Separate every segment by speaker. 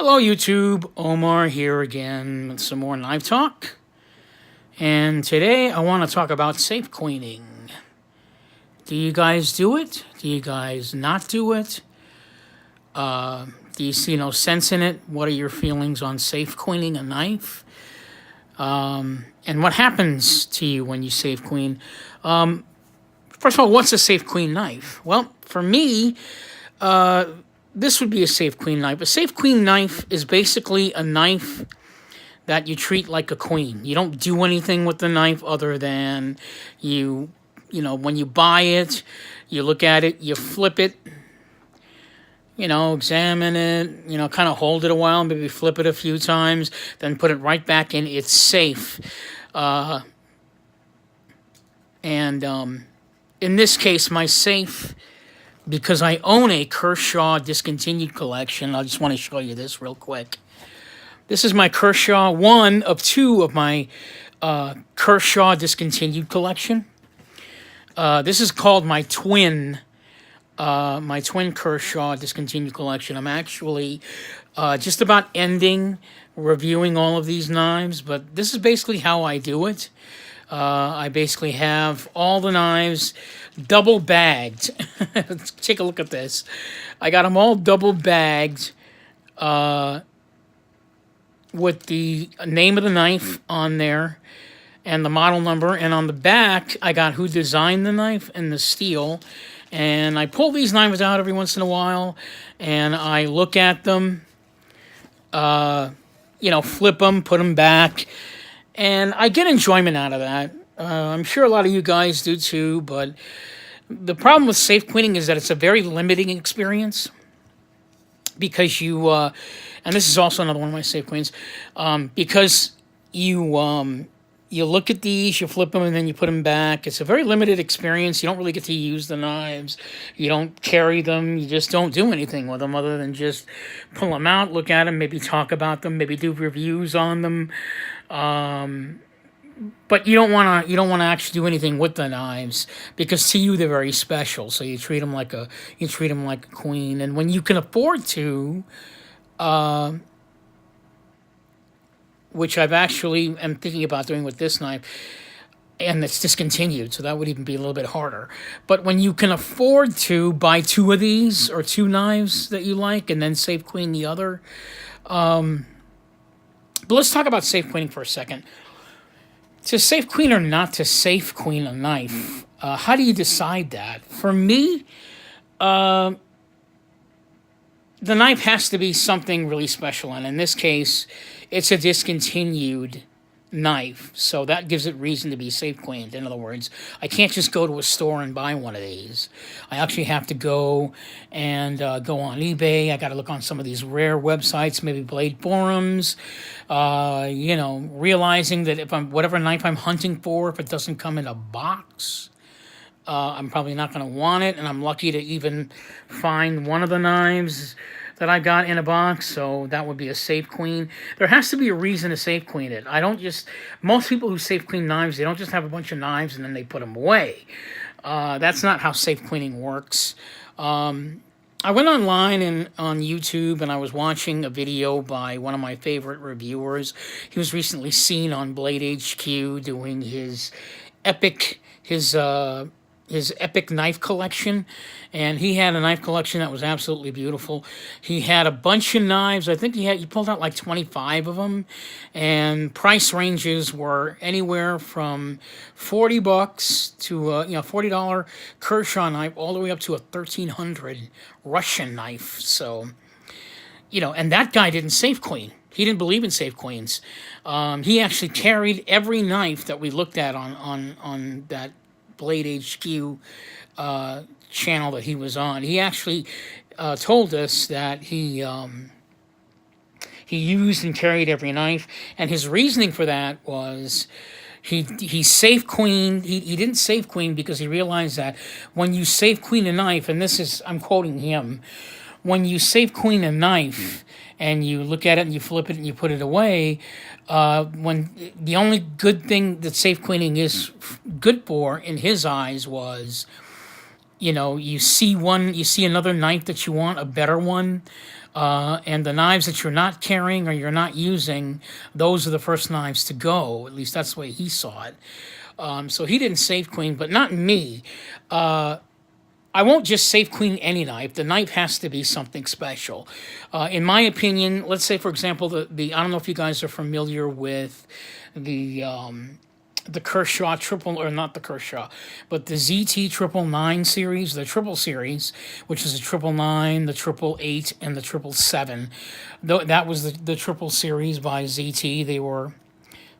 Speaker 1: Hello YouTube, Omar here again with some more knife talk. And today I want to talk about safe cleaning. Do you guys do it? Do you guys not do it? Do you see no sense in it? What are your feelings on safe cleaning a knife? And what happens to you when you safe clean? First of all, what's a safe clean knife? Well, for me, this would be a safe clean knife. A safe clean knife is basically a knife that you treat like a queen. You don't do anything with the knife other than when you buy it, you look at it, you flip it, examine it, kind of hold it a while, maybe flip it a few times, then put it right back in. It's safe. In this case, my safe, because I own a Kershaw discontinued collection, I just want to show you this real quick. This is my Kershaw, one of two of my Kershaw discontinued collection. This is called my twin Kershaw discontinued collection. I'm actually just about ending reviewing all of these knives, but this is basically how I do it. I basically have all the knives double bagged. Let's take a look at this. I got them all double bagged with the name of the knife on there and the model number. And on the back, I got who designed the knife and the steel. And I pull these knives out every once in a while, and I look at them, flip them, put them back. And I get enjoyment out of that. I'm sure a lot of you guys do too, but the problem with safe cleaning is that it's a very limiting experience because and this is also another one of my safe cleans, because you look at these, you flip them, and then you put them back. It's a very limited experience. You don't really get to use the knives. You don't carry them. You just don't do anything with them other than just pull them out, look at them, maybe talk about them, maybe do reviews on them. But you don't want to actually do anything with the knives because to you they're very special. So you treat them like a queen. And when you can afford to, which I've actually am thinking about doing with this knife, and it's discontinued, so that would even be a little bit harder. But when you can afford to buy two of these or two knives that you like and then safe clean the other. But let's talk about safe cleaning for a second. To safe clean or not to safe clean a knife, how do you decide that? For me, the knife has to be something really special, and in this case, it's a discontinued knife, so that gives it reason to be safe cleaned. In other words, I can't just go to a store and buy one of these. I actually have to go and go on eBay. I got to look on some of these rare websites, maybe Blade Forums, realizing that if whatever knife I'm hunting for, if it doesn't come in a box, I'm probably not going to want it, and I'm lucky to even find one of the knives that I got in a box, so that would be a safe clean. There has to be a reason to safe clean it. Most people who safe clean knives, they don't just have a bunch of knives and then they put them away. That's not how safe cleaning works. I went online and on YouTube, and I was watching a video by one of my favorite reviewers. He was recently seen on Blade HQ doing his epic knife collection, and he had a knife collection that was absolutely beautiful. He had a bunch of knives. I think he pulled out like 25 of them, and price ranges were anywhere from $40 to $40 Kershaw knife all the way up to a $1,300 Russian knife. So, and that guy didn't safe clean. He didn't believe in safe cleans. He actually carried every knife that we looked at on that Blade HQ channel that he was on. He actually told us that he used and carried every knife, and his reasoning for that was he safe cleaned. He didn't safe clean because he realized that when you safe clean a knife, and I'm quoting him, when you safe clean a knife and you look at it and you flip it and you put it away, when the only good thing that safe cleaning is good for in his eyes was, you see another knife that you want, a better one, And the knives that you're not carrying or you're not using, those are the first knives to go. At least that's the way he saw it. So he didn't safe clean, but not me. I won't just safe clean any knife. The knife has to be something special. In my opinion, let's say, for example, the I don't know if you guys are familiar with the Kershaw triple, or not the Kershaw, but the ZT 999 series, the triple series, which is the 999, the 888, and the 777. That was the triple series by ZT. They were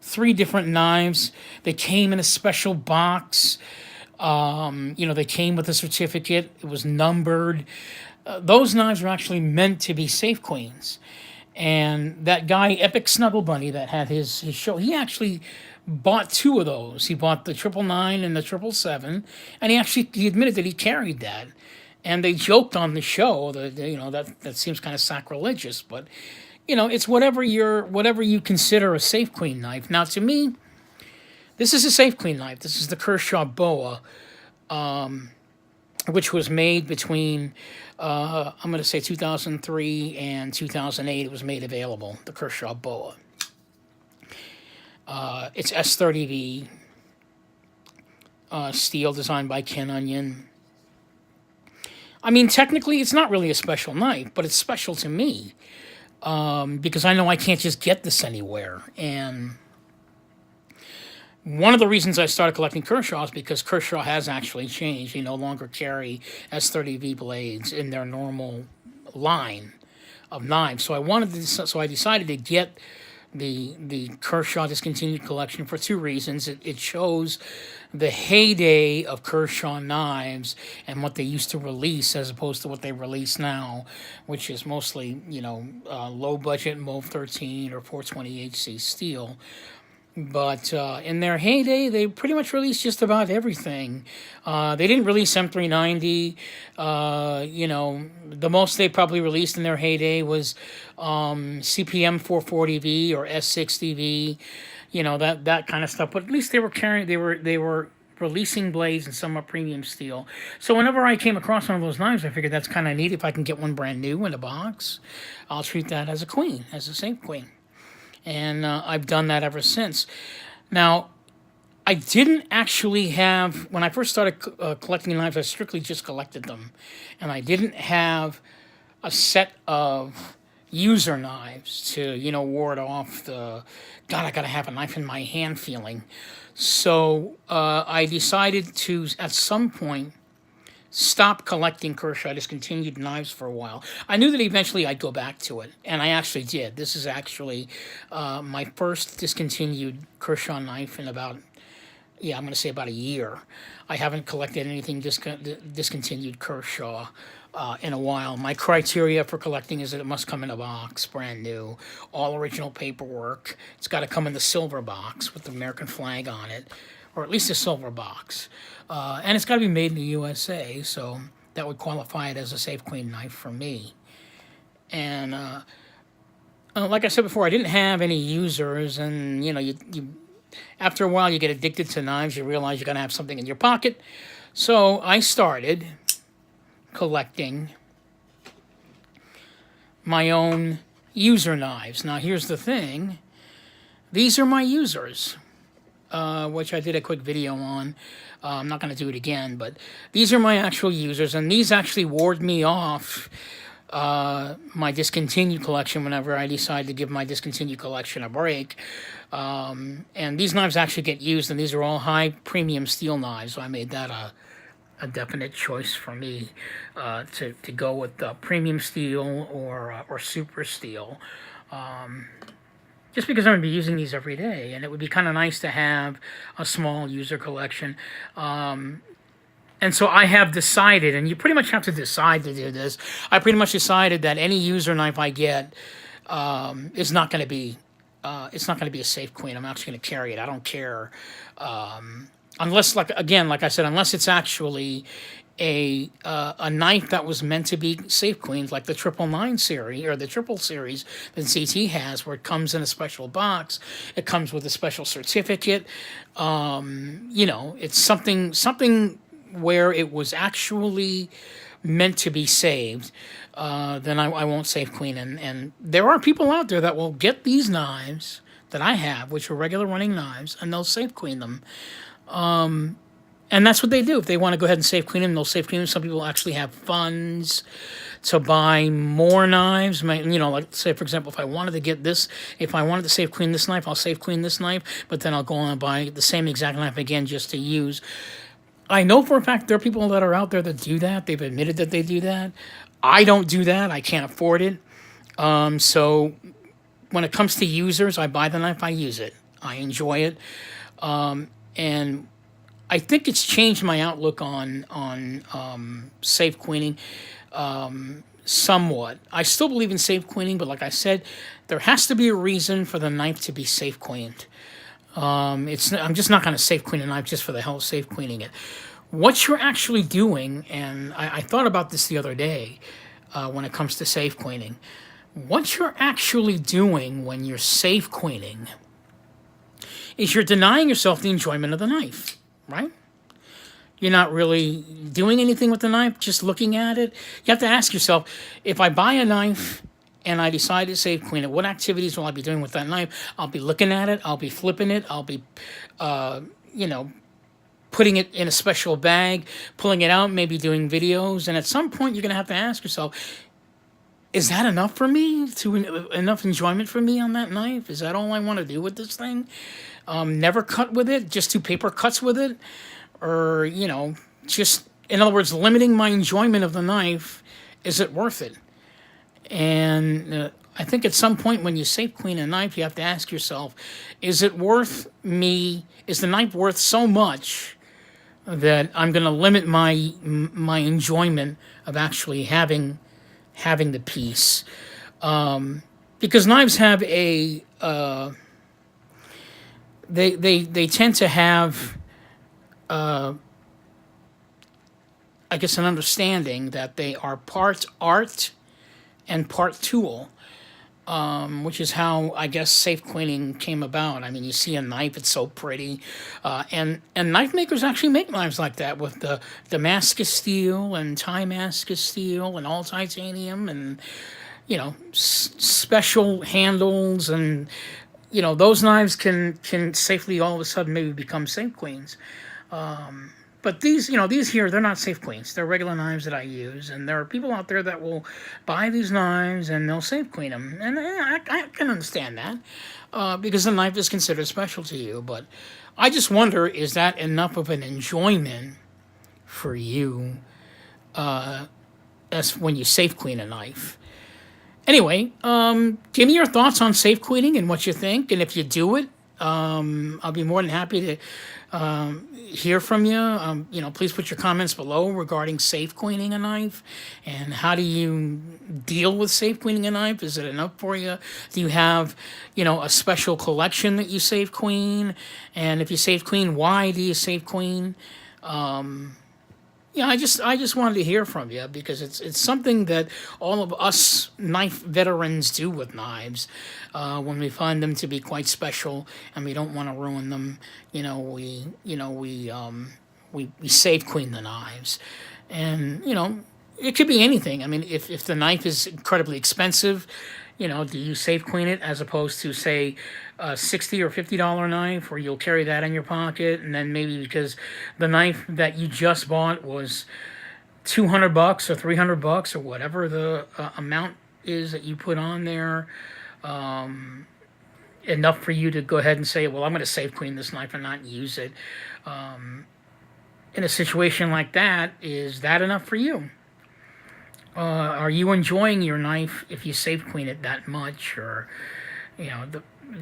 Speaker 1: 3 different knives. They came in a special box. They came with a certificate. It was numbered. Those knives were actually meant to be safe cleans. And that guy, Epic Snuggle Bunny, that had his show, he actually bought 2 of those. He bought the 999 and the 777, and he admitted that he carried that. And they joked on the show that seems kind of sacrilegious, but it's whatever you consider a safe clean knife. Now, to me, this is a safe clean knife. This is the Kershaw Boa, which was made between, I'm going to say 2003 and 2008. It was made available, the Kershaw Boa. It's S30V steel, designed by Ken Onion. I mean, technically, it's not really a special knife, but it's special to me because I know I can't just get this anywhere. And one of the reasons I started collecting Kershaw is because Kershaw has actually changed. They no longer carry S30V blades in their normal line of knives. So I decided to get the Kershaw discontinued collection for 2 reasons. It shows the heyday of Kershaw knives and what they used to release as opposed to what they release now, which is mostly low budget MOV 13 or 420HC steel. But in their heyday, they pretty much released just about everything. They didn't release M390. The most they probably released in their heyday was CPM 440V or S60V. That kind of stuff. But at least they were releasing blades in somewhat premium steel. So whenever I came across one of those knives, I figured that's kind of neat. If I can get one brand new in a box, I'll treat that as a queen, as a safe queen. And I've done that ever since. Now, I didn't actually have, when I first started collecting knives, I strictly just collected them. And I didn't have a set of user knives to, ward off the, God, I gotta have a knife in my hand feeling. So I decided to, at some point, stop collecting Kershaw discontinued knives for a while. I knew that eventually I'd go back to it, and I actually did. This is actually my first discontinued Kershaw knife in about a year. I haven't collected anything discontinued Kershaw in a while. My criteria for collecting is that it must come in a box, brand new, all original paperwork. It's got to come in the silver box with the American flag on it, or at least a silver box. And it's got to be made in the USA, so that would qualify it as a safe clean knife for me. And like I said before, I didn't have any users, and you after a while you get addicted to knives. You realize you're gonna have something in your pocket. So I started collecting my own user knives. Now here's the thing: these are my users, which I did a quick video on. I'm not going to do it again, but these are my actual users, and these actually ward me off my discontinued collection whenever I decide to give my discontinued collection a break. And these knives actually get used, and these are all high premium steel knives, so I made that a definite choice for me to go with premium steel or super steel. Just because I'm going to be using these every day, and it would be kind of nice to have a small user collection. And so I have decided, and you pretty much have to decide to do this, I pretty much decided that any user knife I get is not going to be, it's not going to be a safe queen. I'm actually going to carry it. I don't care. Unless, like I said, unless it's actually a knife that was meant to be safe cleaned, like the 999 series or the triple series that ZT has, where it comes in a special box, it comes with a special certificate. It's something where it was actually meant to be saved. then I won't safe clean. And there are people out there that will get these knives that I have, which are regular running knives, and they'll safe clean them. And that's what they do. If they want to go ahead and safe clean them, they'll safe clean them. Some people actually have funds to buy more knives. Like say, for example, if I wanted to get this, if I wanted to safe clean this knife, I'll safe clean this knife, but then I'll go on and buy the same exact knife again just to use. I know for a fact there are people that are out there that do that. They've admitted that they do that. I don't do that. I can't afford it. So when it comes to users, I buy the knife, I use it. I enjoy it. And I think it's changed my outlook on safe cleaning somewhat. I still believe in safe cleaning, but like I said, there has to be a reason for the knife to be safe cleaned. I'm just not going to safe clean a knife just for the hell of safe cleaning it. What you're actually doing, and I thought about this the other day when it comes to safe cleaning, what you're actually doing when you're safe cleaning is you're denying yourself the enjoyment of the knife. Right? You're not really doing anything with the knife, just looking at it. You have to ask yourself, if I buy a knife and I decide to safe clean it, what activities will I be doing with that knife? I'll be looking at it. I'll be flipping it. I'll be, putting it in a special bag, pulling it out, maybe doing videos. And at some point, you're going to have to ask yourself, is that enough for me? Enough enjoyment for me on that knife? Is that all I want to do with this thing? Never cut with it, just do paper cuts with it, or, just, in other words, limiting my enjoyment of the knife, is it worth it? And I think at some point when you safe clean a knife, you have to ask yourself, is it worth me, is the knife worth so much that I'm going to limit my enjoyment of actually having the piece? Because knives have a... They tend to have, I guess, an understanding that they are part art and part tool, which is how, I guess, safe cleaning came about. I mean, you see a knife, it's so pretty. And knife makers actually make knives like that with the Damascus steel and Damascus steel and all titanium and, special handles and... those knives can safely all of a sudden maybe become safe cleans. But these here, they're not safe cleans. They're regular knives that I use. And there are people out there that will buy these knives and they'll safe clean them. And I can understand that because the knife is considered special to you. But I just wonder, is that enough of an enjoyment for you as when you safe clean a knife? Anyway, give me your thoughts on safe cleaning and what you think. And if you do it, I'll be more than happy to hear from you. Please put your comments below regarding safe cleaning a knife. And how do you deal with safe cleaning a knife? Is it enough for you? Do you have, a special collection that you safe clean? And if you safe clean, why do you safe clean? I just wanted to hear from you because it's something that all of us knife veterans do with knives. When we find them to be quite special and we don't want to ruin them, we safe clean the knives, and it could be anything. I mean, if the knife is incredibly expensive, do you safe clean it as opposed to, say, a $60 or $50 knife where you'll carry that in your pocket, and then maybe because the knife that you just bought was $200 or $300 or whatever the amount is that you put on there, enough for you to go ahead and say, well, I'm going to safe clean this knife and not use it. In a situation like that, is that enough for you? Are you enjoying your knife if you safe clean it that much? Or,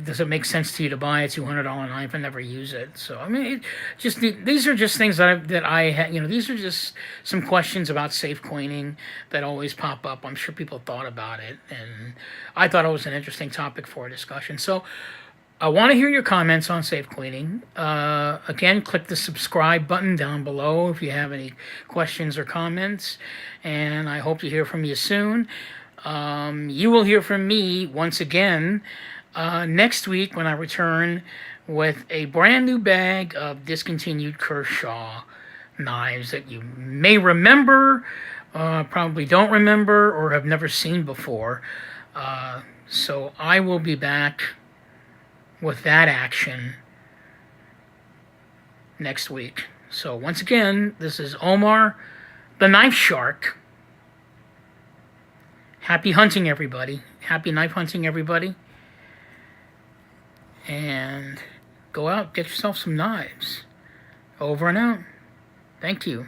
Speaker 1: does it make sense to you to buy a $200 knife and never use it? So, I mean, these are just things these are just some questions about safe cleaning that always pop up. I'm sure people thought about it, and I thought it was an interesting topic for a discussion. So, I want to hear your comments on safe cleaning. Again, click the subscribe button down below if you have any questions or comments, and I hope to hear from you soon. You will hear from me once again next week when I return with a brand new bag of discontinued Kershaw knives that you may remember probably don't remember or have never seen before. So I will be back with that action next week. So once again, this is Omar, the Knife Shark. Happy hunting, everybody. Happy knife hunting, everybody. And go out, get yourself some knives. Over and out. Thank you.